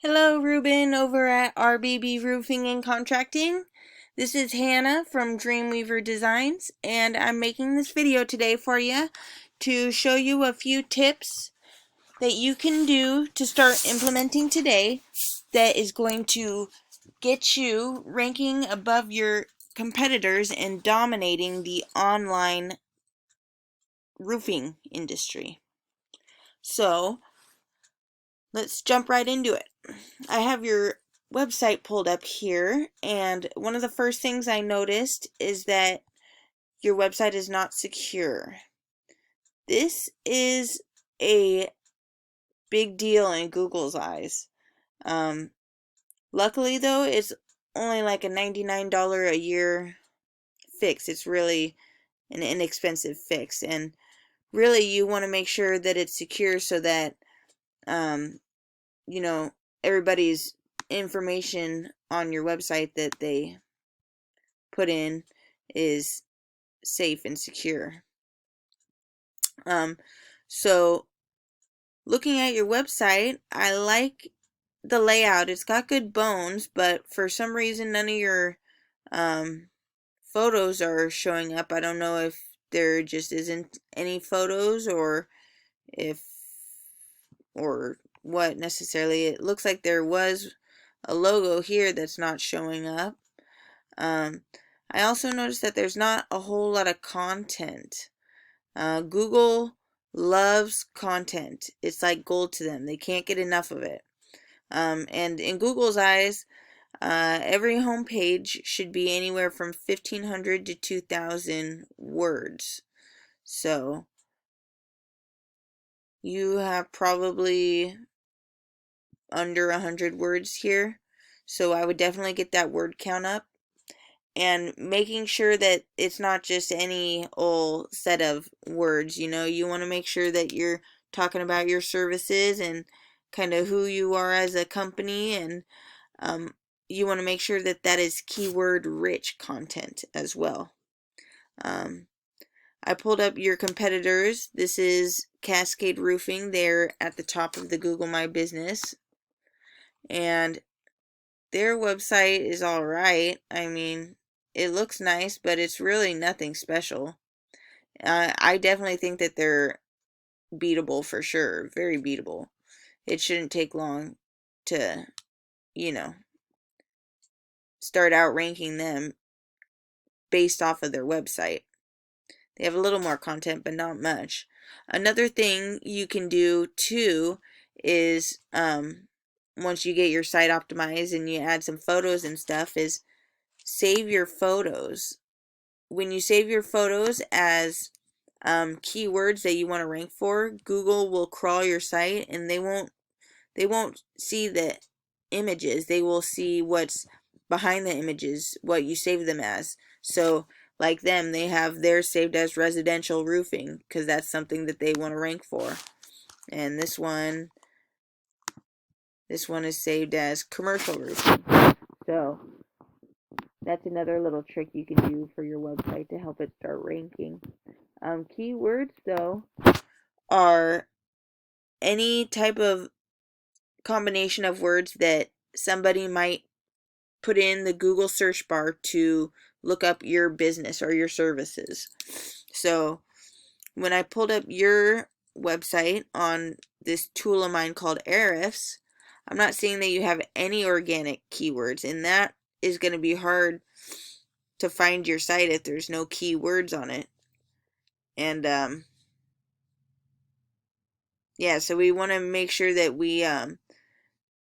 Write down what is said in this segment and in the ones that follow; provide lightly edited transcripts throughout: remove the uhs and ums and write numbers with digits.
Hello, Ruben over at RBB Roofing and Contracting. This is Hannah from Dreamweaver Designs, and I'm making this video today for you to show you a few tips that you can do to start implementing today that is going to get you ranking above your competitors and dominating the online roofing industry. So, let's jump right into it. I have your website pulled up here, and one of the first things I noticed is that your website is not secure. This is a big deal in Google's eyes. Luckily, though, it's only like a $99 a year fix. It's really an inexpensive fix, and really you want to make sure that it's secure so that you know, everybody's information on your website that they put in is safe and secure. So looking at your website, I like the layout. It's got good bones, but for some reason none of your photos are showing up. I don't know if there just isn't any photos or if or what necessarily. It looks like there was a logo here that's not showing up. I also noticed that there's not a whole lot of content. Google loves content. It's like gold to them. They can't get enough of it. And in Google's eyes, every homepage should be anywhere from 1,500 to 2,000 words. So you have probably under 100 words here. So I would definitely get that word count up. And making sure that it's not just any old set of words, you want to make sure that you're talking about your services and kind of who you are as a company, and you want to make sure that that is keyword rich content as well. I pulled up your competitors. This is Cascade Roofing. They're at the top of the Google My Business, and their website is alright. I mean, it looks nice, but it's really nothing special. I definitely think that they're beatable for sure. Very beatable. It shouldn't take long to, start outranking them based off of their website. They have a little more content, but not much. Another thing you can do too is, once you get your site optimized and you add some photos and stuff, is save your photos. When you save your photos as keywords that you want to rank for, Google will crawl your site, and they won't see the images. They will see what's behind the images, what you save them as. So like them, they have theirs saved as residential roofing because that's something that they want to rank for. And this one is saved as commercial roofing. So that's another little trick you can do for your website to help it start ranking. Keywords, though, are any type of combination of words that somebody might put in the Google search bar to look up your business or your services. So when I pulled up your website on this tool of mine called Ahrefs, I'm not seeing that you have any organic keywords, and that is going to be hard to find your site if there's no keywords on it. And yeah, so we want to make sure that we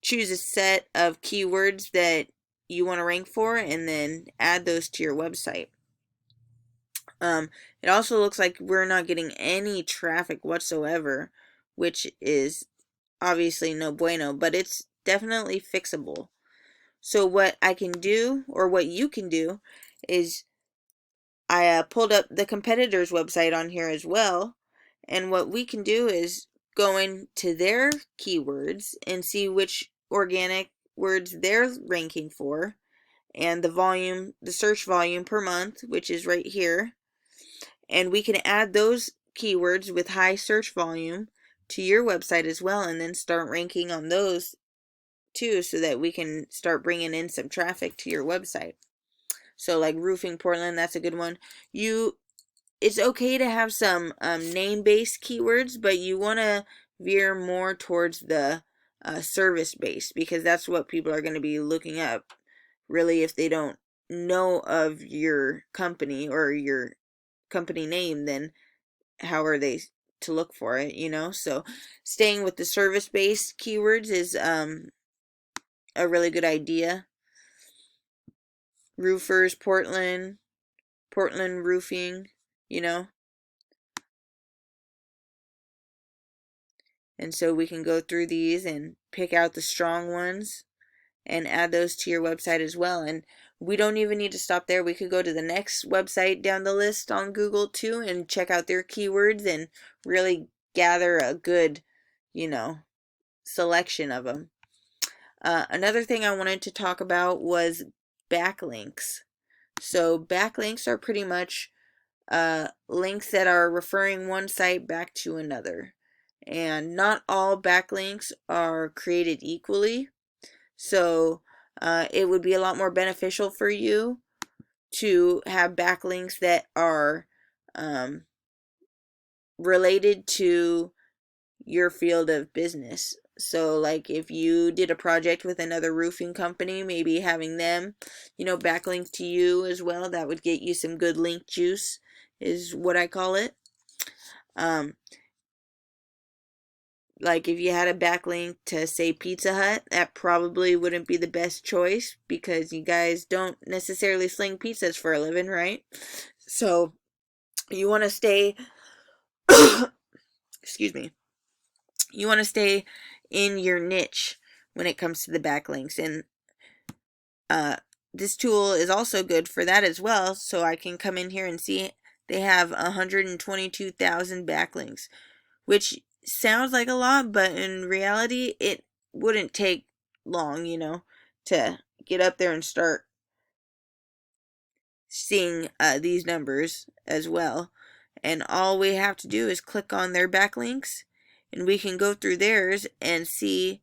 choose a set of keywords that you want to rank for and then add those to your website. It also looks like we're not getting any traffic whatsoever, which is obviously no bueno, but it's definitely fixable. So what I can do, or what you can do, is I pulled up the competitor's website on here as well, and what we can do is go into their keywords and see which organic words they're ranking for, and the search volume per month, which is right here, and we can add those keywords with high search volume to your website as well, and then start ranking on those too, so that we can start bringing in some traffic to your website. So like roofing Portland, that's a good one. It's okay to have some name-based keywords, but you want to veer more towards the service-based, because that's what people are going to be looking up, really, if they don't know of your company or your company name, then how are they to look for it, you know? So staying with the service-based keywords is a really good idea. Roofers, Portland roofing, you know? And so we can go through these and pick out the strong ones and add those to your website as well. And we don't even need to stop there. We could go to the next website down the list on Google too and check out their keywords and really gather a good, you know, selection of them. Another thing I wanted to talk about was backlinks. So backlinks are pretty much links that are referring one site back to another. And not all backlinks are created equally. So it would be a lot more beneficial for you to have backlinks that are related to your field of business. So like if you did a project with another roofing company, maybe having them, you know, backlink to you as well, that would get you some good link juice, is what I call it. Like if you had a backlink to say Pizza Hut, that probably wouldn't be the best choice, because you guys don't necessarily sling pizzas for a living, right? So you want to stay excuse me. You want to stay in your niche when it comes to the backlinks, and this tool is also good for that as well. So I can come in here and see they have 122,000 backlinks, which sounds like a lot, but in reality it wouldn't take long, you know, to get up there and start seeing these numbers as well. And all we have to do is click on their backlinks, and we can go through theirs and see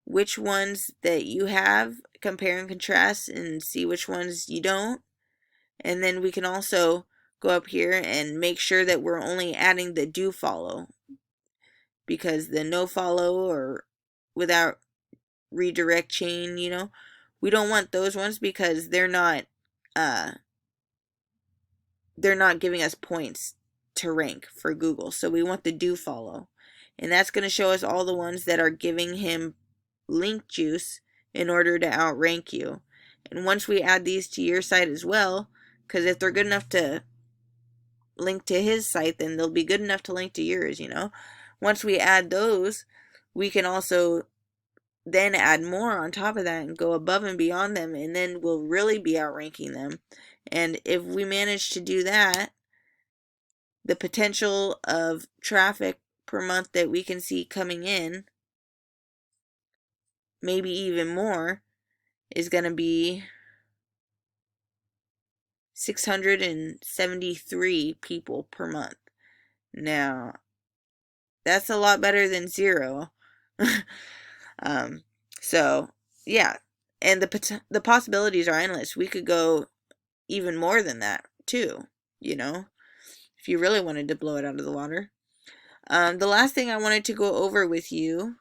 which ones that you have, compare and contrast, and see which ones you don't. And then we can also go up here and make sure that we're only adding the do follow, because the no follow or without redirect chain, you know, we don't want those ones, because they're not giving us points to rank for Google. So we want the do follow, and that's going to show us all the ones that are giving him link juice in order to outrank you. And once we add these to your site as well, because if they're good enough to link to his site, then they'll be good enough to link to yours, you know. Once we add those, we can also then add more on top of that and go above and beyond them, and then we'll really be outranking them. And if we manage to do that, the potential of traffic per month that we can see coming in, maybe even more, is going to be 673 people per month. Now, that's a lot better than 0. So, yeah. And the possibilities are endless. We could go even more than that, too, you know, if you really wanted to blow it out of the water. The last thing I wanted to go over with you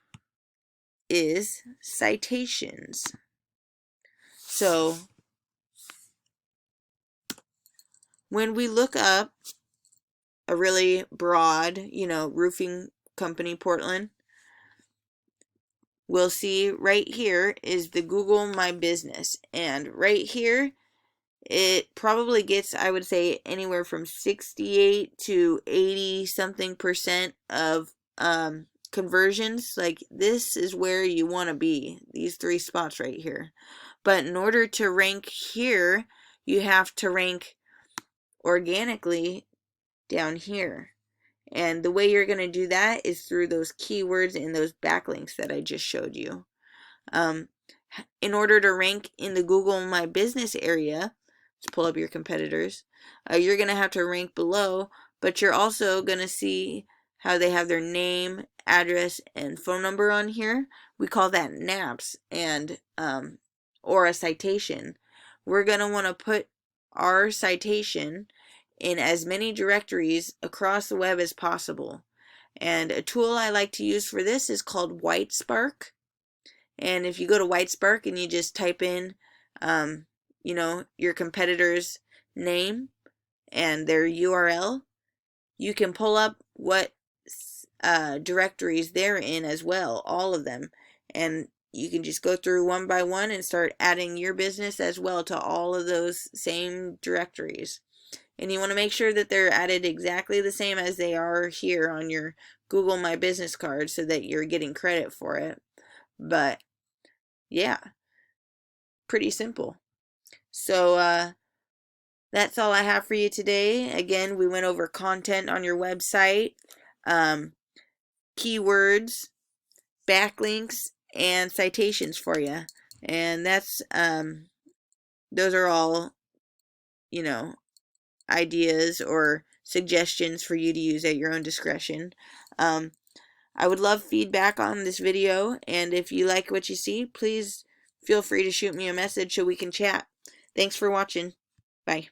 is citations. So when we look up a really broad, you know, roofing company, Portland, we'll see right here is the Google My Business. And right here, it probably gets, I would say, anywhere from 68 to 80 something percent of conversions. Like, this is where you want to be, these 3 spots right here. But in order to rank here, you have to rank organically down here. And the way you're going to do that is through those keywords and those backlinks that I just showed you. In order to rank in the Google My Business area, let's pull up your competitors, you're going to have to rank below, but you're also going to see how they have their name, address, and phone number on here. We call that naps and or a citation. We're going to want to put our citation in as many directories across the web as possible. And a tool I like to use for this is called WhiteSpark. And if you go to WhiteSpark and you just type in, your competitor's name and their URL, you can pull up what directories they're in as well, all of them. And you can just go through one by one and start adding your business as well to all of those same directories. And you want to make sure that they're added exactly the same as they are here on your Google My Business card so that you're getting credit for it. But yeah, pretty simple. So that's all I have for you today. Again, we went over content on your website, keywords, backlinks, and citations for you. And that's those are all, ideas or suggestions for you to use at your own discretion. I would love feedback on this video, and if you like what you see, please feel free to shoot me a message so we can chat. Thanks for watching. Bye.